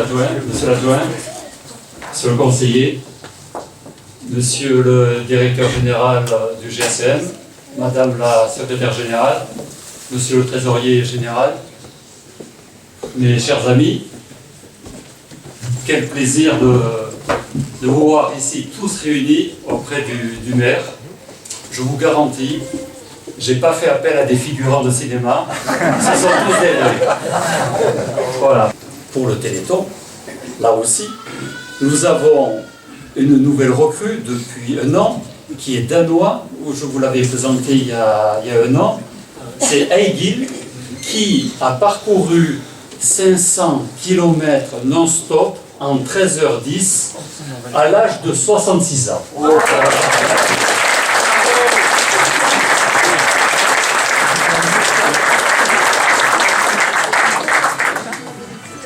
l'adjoint, monsieur le conseiller, monsieur le directeur général du GSM, madame la secrétaire générale, monsieur le trésorier général, mes chers amis, quel plaisir de vous voir ici tous réunis auprès du maire. Je vous garantis, je n'ai pas fait appel à des figurants de cinéma, ce sont tous des nains. Voilà. Pour le Téléthon, là aussi, nous avons une nouvelle recrue depuis un an, qui est danois, je vous l'avais présenté il y a un an. C'est Eigil, qui a parcouru 500 km non-stop en 13h10 à l'âge de 66 ans.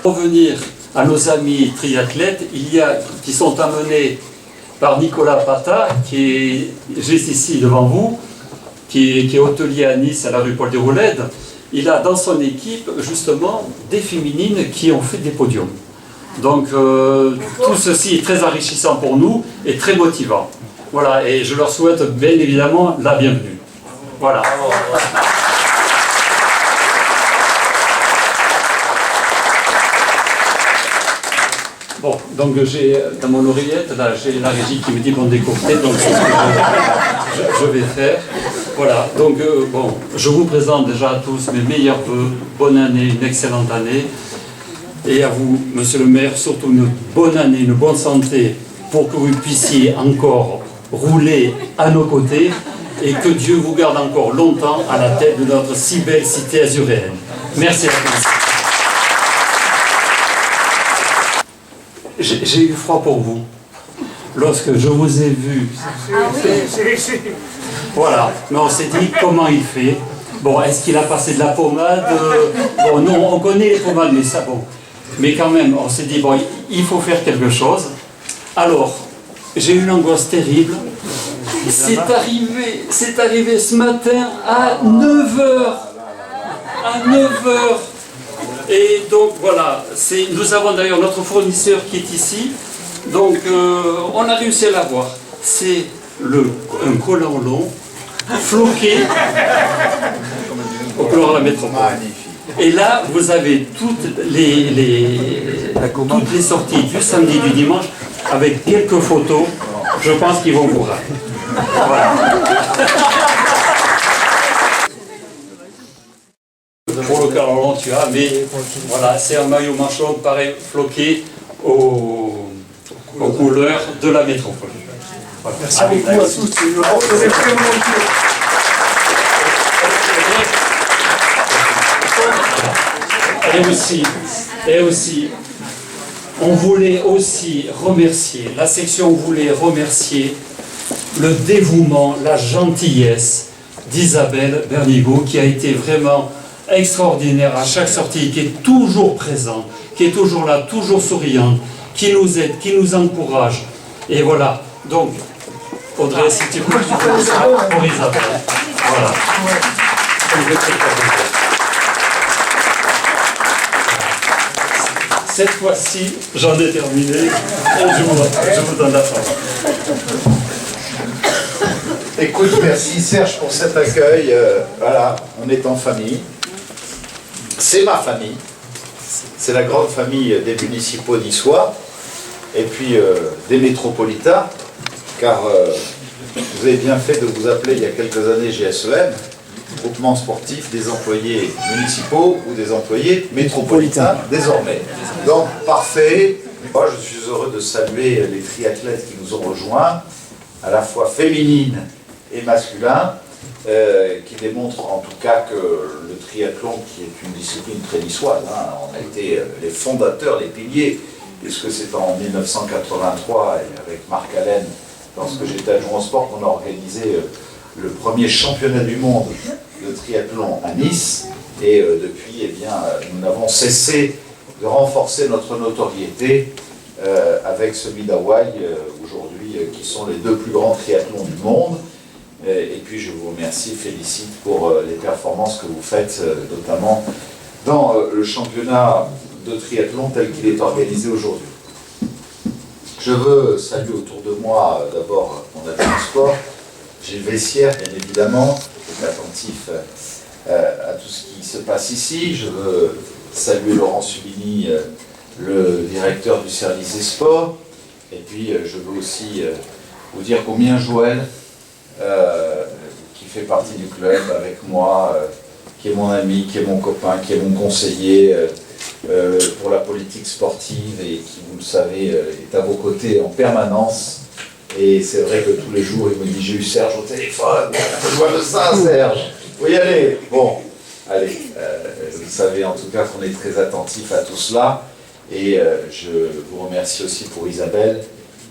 Pour revenir à nos amis triathlètes, qui sont amenés par Nicolas Pata, qui est juste ici devant vous, qui est hôtelier à Nice, à la rue Paul Déroulède. Il a dans son équipe justement des féminines qui ont fait des podiums. Donc tout ceci est très enrichissant pour nous et très motivant. Voilà, et je leur souhaite bien évidemment la bienvenue. Voilà. Bon, donc j'ai dans mon oreillette, là j'ai la régie qui me dit qu'on décomptait, donc c'est ce que je vais faire. Voilà, donc bon, je vous présente déjà à tous mes meilleurs vœux, bonne année, une excellente année. Et à vous, monsieur le maire, surtout une bonne année, une bonne santé, pour que vous puissiez encore rouler à nos côtés et que Dieu vous garde encore longtemps à la tête de notre si belle cité azuréenne. Merci à tous. J'ai eu froid pour vous lorsque je vous ai vu. Voilà, mais on s'est dit comment il fait. Bon, est-ce qu'il a passé de la pommade? Bon, non, on connaît les pommades, mais ça, bon. Mais quand même, on s'est dit, bon, il faut faire quelque chose. Alors, j'ai eu une angoisse terrible. C'est arrivé ce matin à 9h. À 9h. Et donc voilà, nous avons d'ailleurs notre fournisseur qui est ici, donc on a réussi à l'avoir. C'est un collant long, floqué, au couleur de la métropole. Et là, vous avez toutes les sorties du samedi et du dimanche, avec quelques photos, je pense qu'ils vont vous rater. Voilà. Pour le carolon, tu as, mais voilà, c'est un maillot manchon pareil, floqué aux couleurs de la métropole. Voilà. Merci beaucoup à tous. Et aussi, on voulait aussi remercier, la section voulait remercier le dévouement, la gentillesse d'Isabelle Bernigaud, qui a été vraiment extraordinaire à chaque sortie, qui est toujours présent, qui est toujours là, toujours souriant, qui nous aide, qui nous encourage. Et voilà, donc, Audrey, si tu peux, pour Isabelle. Voilà. Cette fois-ci, j'en ai terminé, et je vous donne la parole. Écoute, merci Serge pour cet accueil. Voilà, on est en famille. C'est ma famille. C'est la grande famille des municipaux niçois et puis des métropolitains, car vous avez bien fait de vous appeler il y a quelques années GSEM, groupement sportif des employés municipaux ou des employés métropolitains désormais. Donc parfait. Moi je suis heureux de saluer les triathlètes qui nous ont rejoints, à la fois féminines et masculins, qui démontrent en tout cas que le triathlon, qui est une discipline très niçoise, hein, on a été les fondateurs, les piliers, puisque c'est en 1983, et avec Marc Allen, lorsque j'étais adjoint au sport, qu'on a organisé le premier championnat du monde de triathlon à Nice, et depuis, eh bien, nous n'avons cessé de renforcer notre notoriété avec celui d'Hawaï, aujourd'hui, qui sont les deux plus grands triathlons du monde. Et puis je vous remercie, félicite pour les performances que vous faites, notamment dans le championnat de triathlon tel qu'il est organisé aujourd'hui. Je veux saluer autour de moi d'abord mon adjoint sport, Gilles Vessière, bien évidemment, qui est attentif à tout ce qui se passe ici. Je veux saluer Laurent Subini, le directeur du service des sports. Et puis je veux aussi vous dire combien Joël, qui fait partie du club avec moi, qui est mon ami, qui est mon copain, qui est mon conseiller pour la politique sportive et qui, vous le savez, est à vos côtés en permanence. Et c'est vrai que tous les jours, il me dit « J'ai eu Serge au téléphone, je vois de ça, Serge, faut y aller !» Bon, allez, vous savez en tout cas qu'on est très attentif à tout cela. Et je vous remercie aussi pour Isabelle,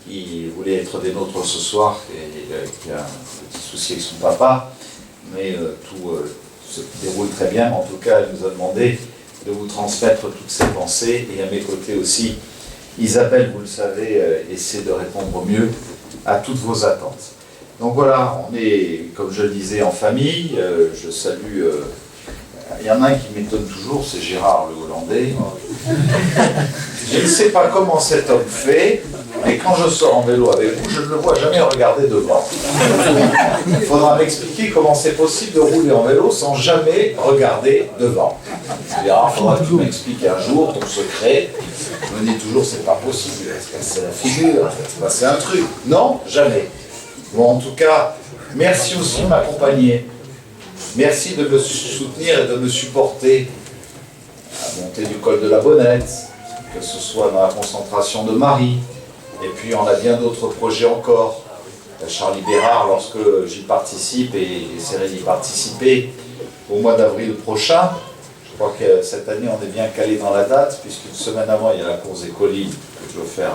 qui voulait être des nôtres ce soir, et qui a un petit souci avec son papa. Mais tout se déroule très bien. En tout cas, elle nous a demandé de vous transmettre toutes ses pensées. Et à mes côtés aussi, Isabelle, vous le savez, essaie de répondre au mieux à toutes vos attentes. Donc voilà, on est, comme je le disais, en famille. Je salue... il y en a un qui m'étonne toujours, c'est Gérard le Hollandais. Je ne sais pas comment cet homme fait, mais quand je sors en vélo avec vous, je ne le vois jamais regarder devant. Il faudra m'expliquer comment c'est possible de rouler en vélo sans jamais regarder devant. Gérard, il faudra que tu m'expliques un jour ton secret. Je me dis toujours, c'est pas possible, il va se casser la figure, il va se passer un truc. Non, jamais. Bon, en tout cas, merci aussi de m'accompagner. Merci de me soutenir et de me supporter à la montée du col de la Bonnette, que ce soit dans la concentration de Marie, et puis on a bien d'autres projets encore. Charlie Bérard, lorsque j'y participe et j'essaierai d'y participer au mois d'avril prochain, je crois que cette année on est bien calé dans la date, puisqu'une semaine avant il y a la course des collines que je veux faire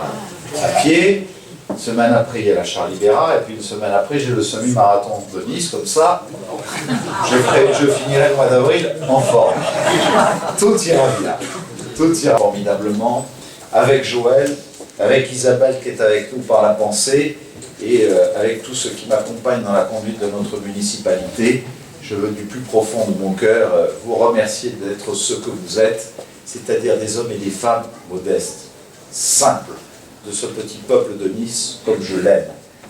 à pied. Une semaine après, il y a la Charlie Bérard, et puis une semaine après, j'ai le semi-marathon de Nice, comme ça, je finirai le mois d'avril en forme. Tout ira bien, tout ira formidablement, avec Joël, avec Isabelle qui est avec nous par la pensée, et avec tous ceux qui m'accompagnent dans la conduite de notre municipalité. Je veux du plus profond de mon cœur vous remercier d'être ceux que vous êtes, c'est-à-dire des hommes et des femmes modestes, simples, de ce petit peuple de Nice comme je l'aime,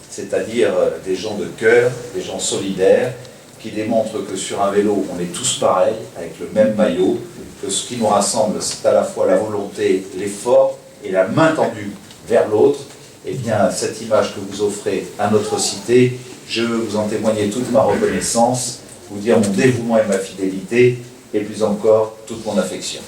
c'est-à-dire des gens de cœur, des gens solidaires, qui démontrent que sur un vélo, on est tous pareils, avec le même maillot, que ce qui nous rassemble, c'est à la fois la volonté, l'effort et la main tendue vers l'autre. Et bien, cette image que vous offrez à notre cité, je veux vous en témoigner toute ma reconnaissance, vous dire mon dévouement et ma fidélité, et plus encore, toute mon affection.